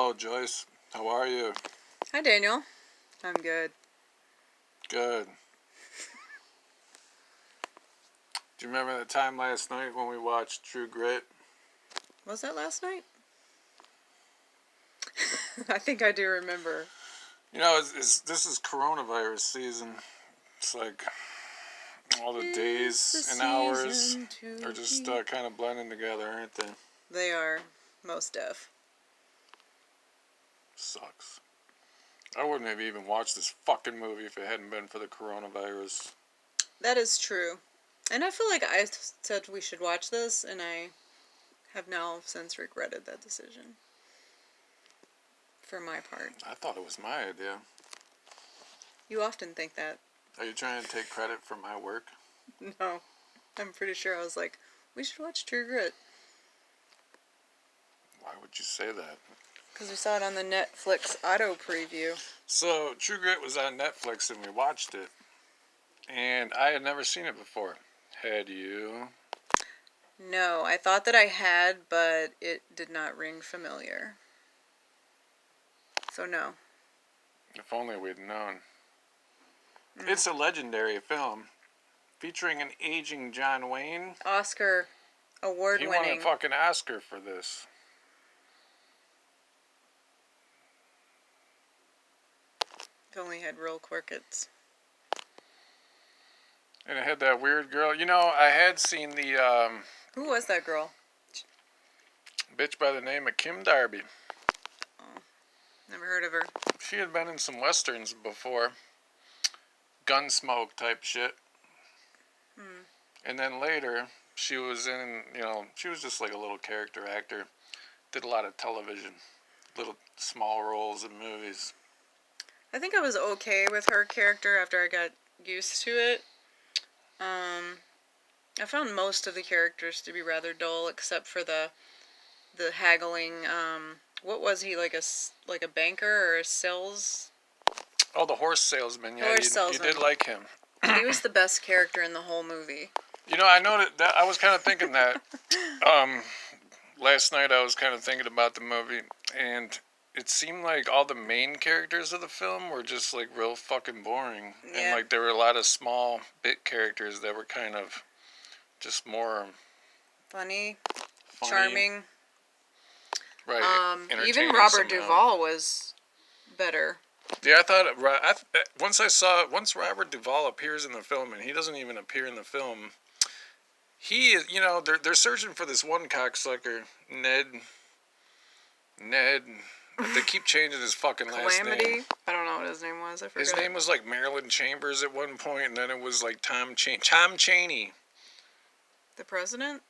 Hello, Joyce. How are you? Hi, Daniel. I'm good. Good. Do you remember the time last night when we watched True Grit? Was that last night? I think I do remember. You know, this is coronavirus season. It's like all the days and hours are just kind of blending together, aren't they? They are. Most def. Sucks. I wouldn't have even watched this fucking movie if it hadn't been for the coronavirus. That is true. And I feel like I said we should watch this, and I have now since regretted that decision. For my part. I thought it was my idea. You often think that. Are you trying to take credit for my work? No. I'm pretty sure I was like, we should watch True Grit. Why would you say that? Because we saw it on the Netflix auto preview. So, True Grit was on Netflix and we watched it. And I had never seen it before. Had you? No, I thought that I had, but it did not ring familiar. So no. If only we'd known. It's a legendary film featuring an aging John Wayne. Oscar award winning. He won a fucking Oscar for this. If only had real crickets. And it had that weird girl. You know, I had seen the Who was that girl? bitch by the name of Kim Darby. Oh, never heard of her. She had been in some westerns before. Gunsmoke type shit. And then later, she was in, she was just like a little character actor. Did a lot of television. Little small roles in movies. I think I was okay with her character after I got used to it. I found most of the characters to be rather dull, except for the haggling. What was he, like a banker or a sales? Oh, the horse salesman. Yeah, salesman. You did like him. He was the best character in the whole movie. You know, I noted that. I was kind of thinking that. Last night I was kind of thinking about the movie, and it seemed like all the main characters of the film were just like real fucking boring. Yeah. And like there were a lot of small bit characters that were kind of just more funny. Charming. Right. Even Robert Duvall was better. Yeah, I thought once Robert Duvall appears in the film, and he doesn't even appear in the film. He is, they're searching for this one cocksucker, Ned. They keep changing his fucking last name. I don't know what his name was. I forgot. His name was like Marilyn Chambers at one point, and then it was like Tom Chaney. The president?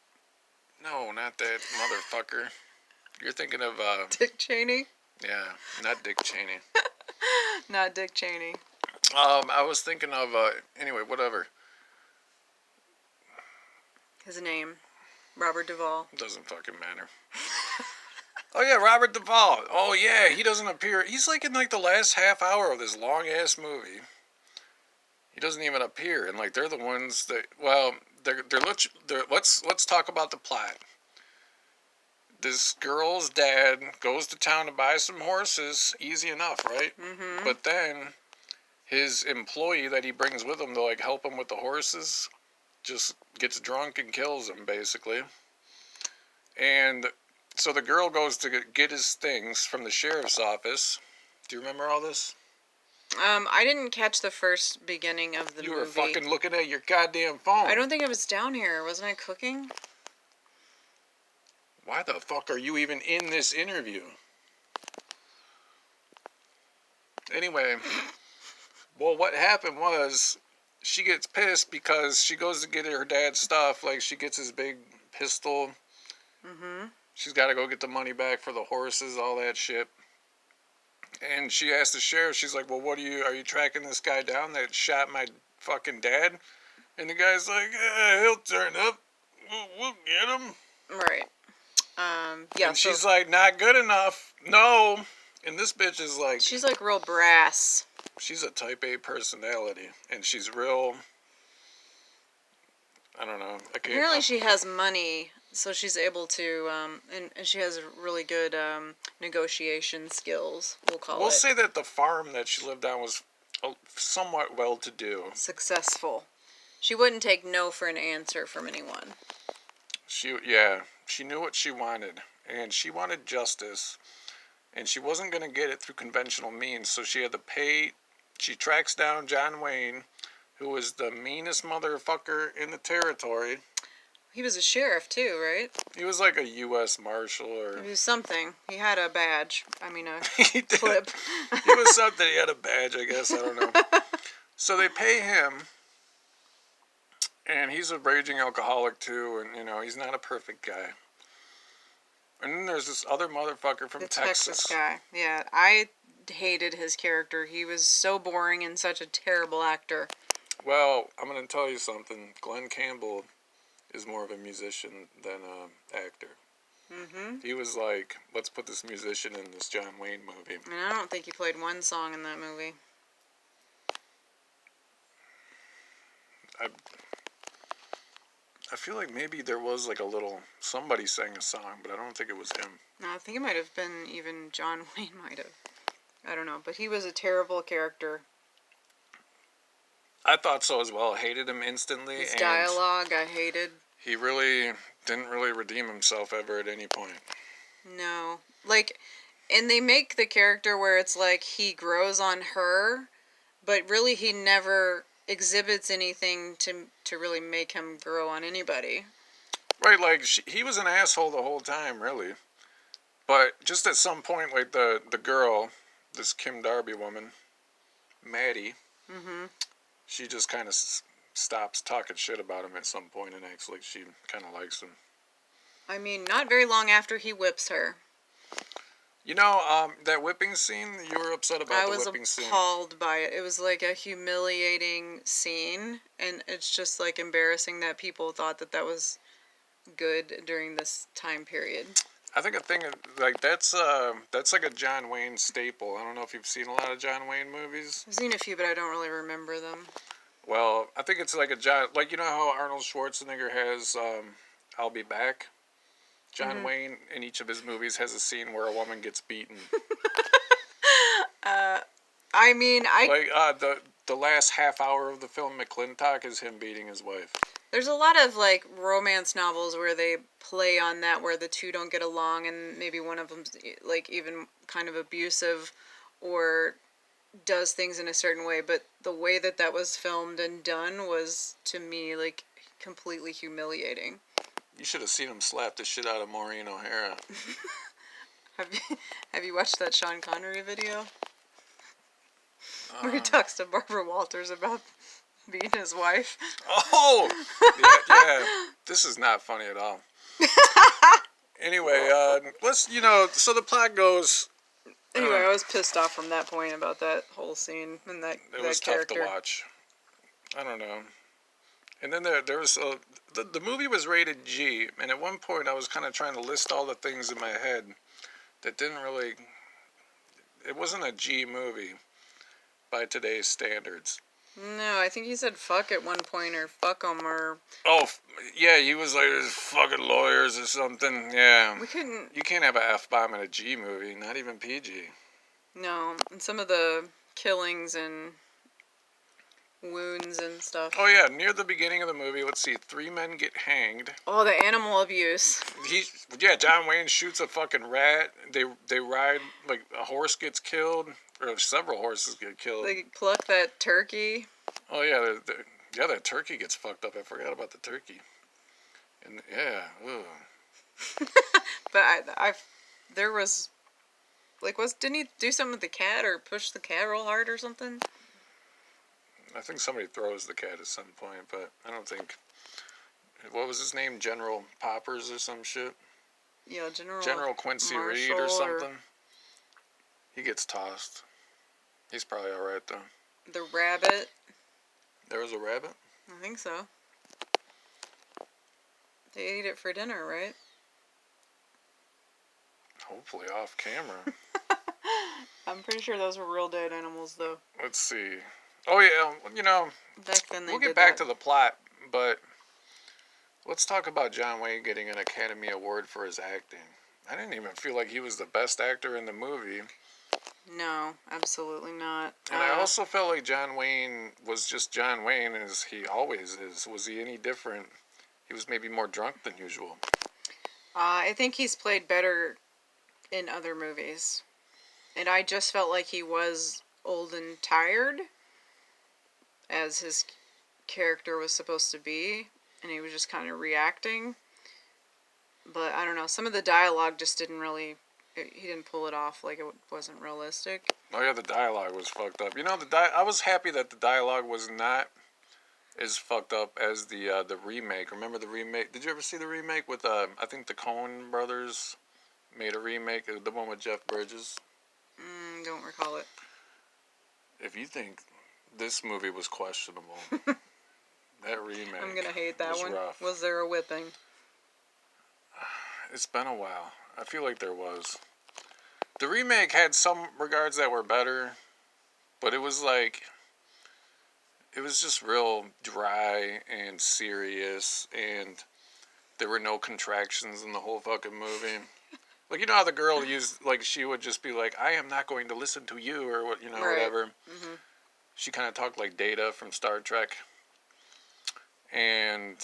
No, not that motherfucker. You're thinking of Dick Cheney? Yeah, not Dick Cheney. Not Dick Cheney. I was thinking of anyway, whatever. His name, Robert Duvall. Doesn't fucking matter. Oh yeah, Robert Duvall. Oh yeah, he doesn't appear. He's like in like the last half hour of this long ass movie. He doesn't even appear, and like they're the ones that. Well, let's talk about the plot. This girl's dad goes to town to buy some horses. Easy enough, right? Mm-hmm. But then his employee that he brings with him to like help him with the horses just gets drunk and kills him, basically. And so the girl goes to get his things from the sheriff's office. Do you remember all this? I didn't catch the first beginning of the movie. You were fucking looking at your goddamn phone. I don't think I was down here. Wasn't I cooking? Why the fuck are you even in this interview? Anyway, well, what happened was she gets pissed because she goes to get her dad's stuff. Like, she gets his big pistol. Mm-hmm. She's got to go get the money back for the horses, all that shit. And she asked the sheriff, she's like, well, are you tracking this guy down that shot my fucking dad? And the guy's like, he'll turn up. We'll get him. Right. Yeah. And she's like, not good enough. No. And this bitch is like... She's like real brass. She's a type A personality. And she's real... I don't know. Apparently she has money So she's able to, and she has really good negotiation skills, we'll call We'll it. say that the farm that she lived on was somewhat well-to-do. Successful. She wouldn't take no for an answer from anyone. She knew what she wanted, and she wanted justice, and she wasn't going to get it through conventional means, so she had to pay. She tracks down John Wayne, who was the meanest motherfucker in the territory. He was a sheriff too, right? He was like a U.S. Marshal or... He was something. He had a badge. I mean, a he did. clip. He was something. He had a badge, I guess. I don't know. So they pay him, and he's a raging alcoholic too, and, you know, he's not a perfect guy. And then there's this other motherfucker from The Texas. guy. Yeah, I hated his character. He was so boring and such a terrible actor. Well, I'm going to tell you something. Glenn Campbell is more of a musician than an actor. Mm-hmm. He was like, let's put this musician in this John Wayne movie. And I don't think he played one song in that movie. I feel like maybe there was like a little, somebody sang a song, but I don't think it was him. No, I think it might have been even John Wayne might have. I don't know, but he was a terrible character. I thought so as well. Hated him instantly. His dialogue, I hated. He really didn't really redeem himself ever at any point. No. Like, and they make the character where it's like he grows on her, but really he never exhibits anything to really make him grow on anybody. Right, like, he was an asshole the whole time, really. But just at some point, like, the girl, this Kim Darby woman, Maddie, she just kind of stops talking shit about him at some point and acts like she kind of likes him. I mean, not very long after he whips her. You know, that whipping scene, you were upset about the whipping scene. I was appalled by it. It was like a humiliating scene, and it's just like embarrassing that people thought that was good during this time period. I think a thing like that's like a John Wayne staple. I don't know if you've seen a lot of John Wayne movies. I've seen a few, but I don't really remember them. Well, I think it's like like, you know how Arnold Schwarzenegger has I'll Be Back? John Wayne in each of his movies has a scene where a woman gets beaten. I mean, like the last half hour of the film McClintock is him beating his wife. There's a lot of like romance novels where they play on that, where the two don't get along, and maybe one of them's like even kind of abusive or does things in a certain way. But the way that was filmed and done was, to me, like completely humiliating. You should have seen him slap the shit out of Maureen O'Hara. Have you watched that Sean Connery video? Where he talks to Barbara Walters about beating his wife. Oh! Yeah. This is not funny at all. Anyway, so the plot goes... Anyway, I was pissed off from that point about that whole scene and that character. It was tough to watch. I don't know. And then there was the movie was rated G, and at one point I was kind of trying to list all the things in my head that didn't really... It wasn't a G movie by today's standards. No, I think he said fuck at one point, or fuck 'em, or... Oh, yeah, he was like, there's fucking lawyers or something, yeah. We couldn't... You can't have an F-bomb in a G movie, not even PG. No, and some of the killings and wounds and stuff. Oh, yeah, near the beginning of the movie, let's see, 3 men get hanged. Oh, the animal abuse. John Wayne shoots a fucking rat. They ride, like, a horse gets killed, or several horses get killed. They pluck that turkey. Oh, yeah, that turkey gets fucked up. I forgot about the turkey. And, yeah, ugh. But there was, like, didn't he do something with the cat, or push the cat real hard or something? I think somebody throws the cat at some point, but I don't think... What was his name? General Poppers or some shit? Yeah, General Quincy Reed or something. He gets tossed. He's probably alright, though. The rabbit. There was a rabbit? I think so. They ate it for dinner, right? Hopefully off camera. I'm pretty sure those were real dead animals, though. Let's see. Oh, yeah, Back then we'll get back to the plot, but Let's talk about John Wayne getting an Academy Award for his acting. I didn't even feel like he was the best actor in the movie. No, absolutely not. And I also felt like John Wayne was just John Wayne, as he always is. Was he any different? He was maybe more drunk than usual. I think he's played better in other movies. And I just felt like he was old and tired, as his character was supposed to be. And he was just kind of reacting. But I don't know, some of the dialogue just didn't really... He didn't pull it off, like it wasn't realistic. Oh yeah, the dialogue was fucked up. You know, I was happy that the dialogue was not as fucked up as the remake. Remember the remake? Did you ever see the remake with I think the Coen brothers made a remake, the one with Jeff Bridges? Don't recall it. If you think this movie was questionable, that remake, I'm gonna hate that one. Rough. Was there a whipping? It's been a while. I feel like there was. The remake had some regards that were better, but it was like, it was just real dry and serious, and there were no contractions in the whole fucking movie. Like, you know how the girl used, like, she would just be like, I am not going to listen to you, or what, you know, Right. whatever. Mm-hmm. She kind of talked like Data from Star Trek. And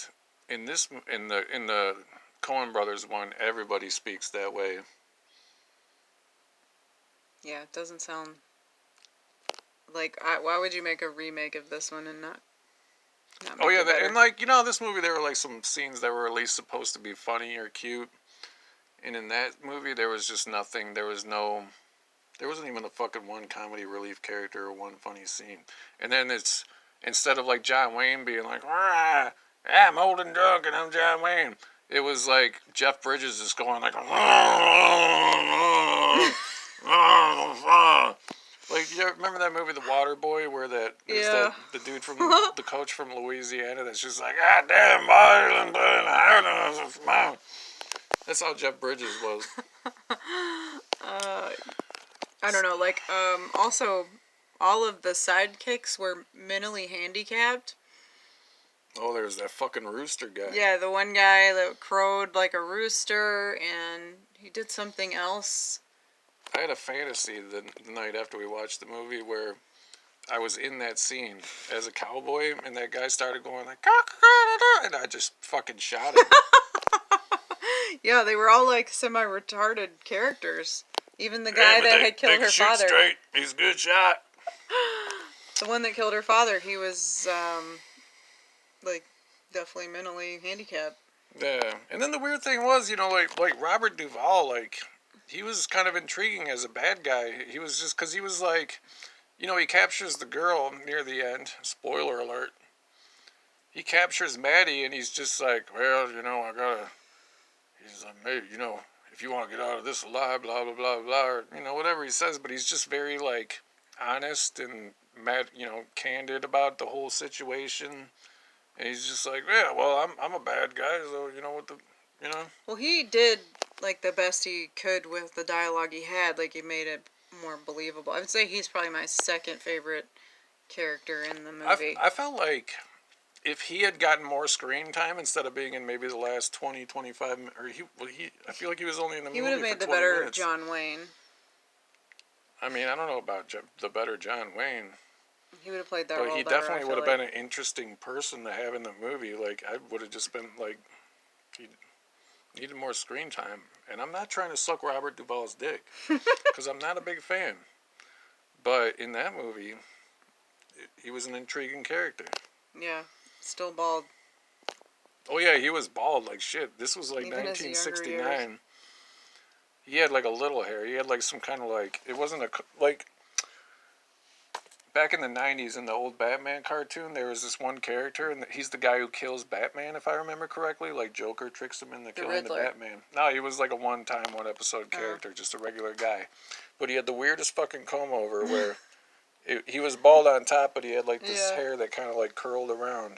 in the Coen Brothers one, everybody speaks that way. Yeah, it doesn't sound like... why would you make a remake of this one and not make Oh yeah, it better? and like, you know, this movie, there were like some scenes that were at least supposed to be funny or cute. And in that movie, there was just nothing. There wasn't even a fucking one comedy relief character or one funny scene. And then it's, instead of like John Wayne being like, I'm old and drunk and I'm John Wayne, it was like Jeff Bridges just going like, like, you remember that movie, The Water Boy, where the dude from the coach from Louisiana that's just like, God damn, boy, that's how Jeff Bridges was. I don't know, like, also, all of the sidekicks were mentally handicapped. Oh, there's that fucking rooster guy. Yeah, the one guy that crowed like a rooster, and he did something else. I had a fantasy the night after we watched the movie where I was in that scene as a cowboy, and that guy started going like, and I just fucking shot him. Yeah, they were all like semi-retarded characters. Even the guy that had killed her father. Straight. He's a good shot. The one that killed her father, he was like definitely mentally handicapped. Yeah, and then the weird thing was, you know, like Robert Duvall, like, he was kind of intriguing as a bad guy. He was just, because he was like, you know, he captures the girl near the end. Spoiler alert. He captures Maddie, and he's just like, well, you know, he's like, hey, you know, if you want to get out of this alive, blah, blah, blah, blah, or, you know, whatever he says, but he's just very, like, honest and, you know, candid about the whole situation. And he's just like, yeah, well, I'm a bad guy, so, you know, what the, you know. Well, he did, like, the best he could with the dialogue he had. Like, he made it more believable. I would say he's probably my second favorite character in the movie. I felt like if he had gotten more screen time instead of being in maybe the last 20, 25, or I feel like he was only in the movie for 20 minutes. He would have made the better John Wayne. I mean, I don't know about the better John Wayne. He would have played that role better. But he definitely would have been an interesting person to have in the movie. Like, I would have just been like, he needed more screen time. And I'm not trying to suck Robert Duvall's dick, because I'm not a big fan. But in that movie, he was an intriguing character. Yeah, still bald. Oh yeah, he was bald like shit. This was like even 1969. He had like a little hair. He had like some kind of like, it wasn't like, back in the 90s in the old Batman cartoon, there was this one character, and he's the guy who kills Batman, if I remember correctly. Like, Joker tricks him into killing the Batman. No, he was like a one episode character, just a regular guy. But he had the weirdest fucking comb over where he was bald on top, but he had like this hair that kind of like curled around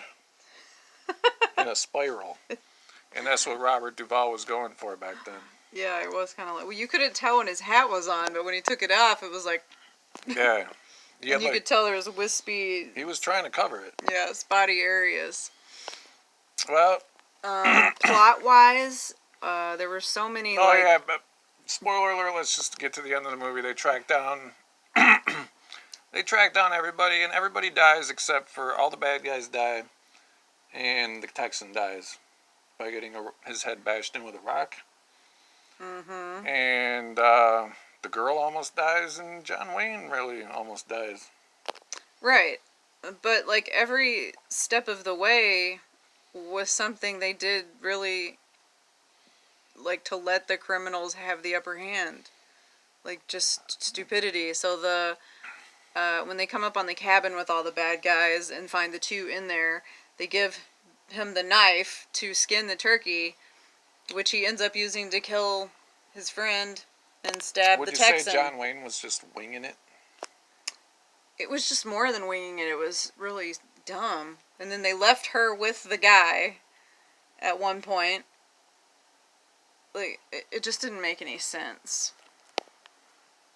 in a spiral. And that's what Robert Duvall was going for back then. Yeah, it was kind of like, well, you couldn't tell when his hat was on, but when he took it off, it was like... Yeah. And you could tell there was wispy... He was trying to cover it. Yeah, spotty areas. Well, Plot wise, there were so many Oh like yeah, but spoiler alert. Let's just get to the end of the movie. They track down. They track down everybody, and everybody dies except for all the bad guys die, and the Texan dies by getting his head bashed in with a rock. mm-hmm. And the girl almost dies, and John Wayne really almost dies. Right. But like every step of the way was something they did really like to let the criminals have the upper hand. Like just stupidity. So the when they come up on the cabin with all the bad guys and find the two in there, they give him the knife to skin the turkey, which he ends up using to kill his friend and stab Would the you say Texan. John Wayne was just winging it? It was just more than winging it. It was really dumb. And then they left her with the guy at one point. Like, it just didn't make any sense.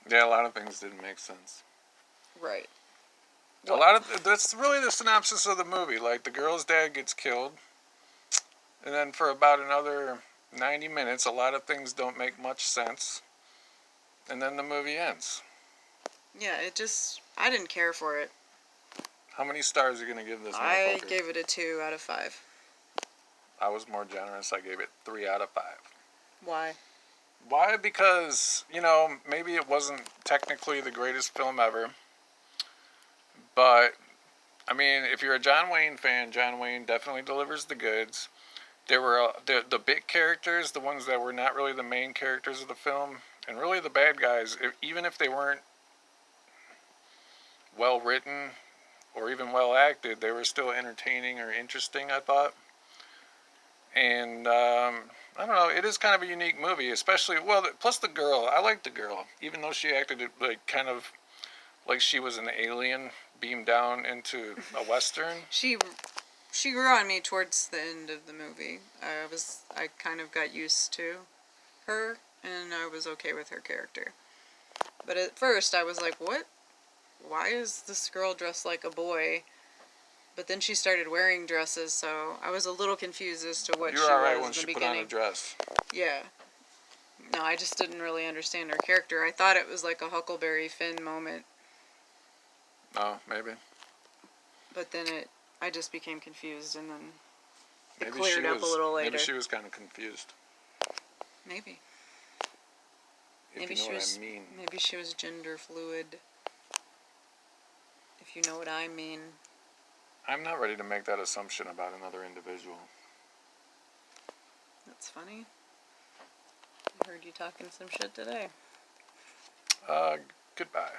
Yeah, a lot of things didn't make sense. Right. A lot of that's really the synopsis of the movie. Like the girl's dad gets killed, and then for about another 90 minutes, a lot of things don't make much sense, and then the movie ends. Yeah, it just... I didn't care for it. How many stars are you gonna give this I motherfucker? gave it a 2 out of 5. I was more generous. I gave it 3 out of 5. Why? Why? Because, maybe it wasn't technically the greatest film ever, but, I mean, if you're a John Wayne fan, John Wayne definitely delivers the goods. There were the bit characters, the ones that were not really the main characters of the film, and really the bad guys, even if they weren't well written or even well acted, they were still entertaining or interesting, I thought. And I don't know, it is kind of a unique movie, especially, well, plus the girl. I like the girl, even though she acted like kind of like she was an alien beamed down into a western. She grew on me towards the end of the movie. I kind of got used to her, and I was okay with her character. But at first, I was like, what? Why is this girl dressed like a boy? But then she started wearing dresses, so I was a little confused as to what You she were alright was when in the she put beginning. on a dress. Yeah. No, I just didn't really understand her character. I thought it was like a Huckleberry Finn moment, Oh, maybe. but then I just became confused, and then it Maybe cleared up a little later. Maybe she was kind of confused. Maybe. If you know what I mean. Maybe she was gender fluid. If you know what I mean. I'm not ready to make that assumption about another individual. That's funny. I heard you talking some shit today. Goodbye.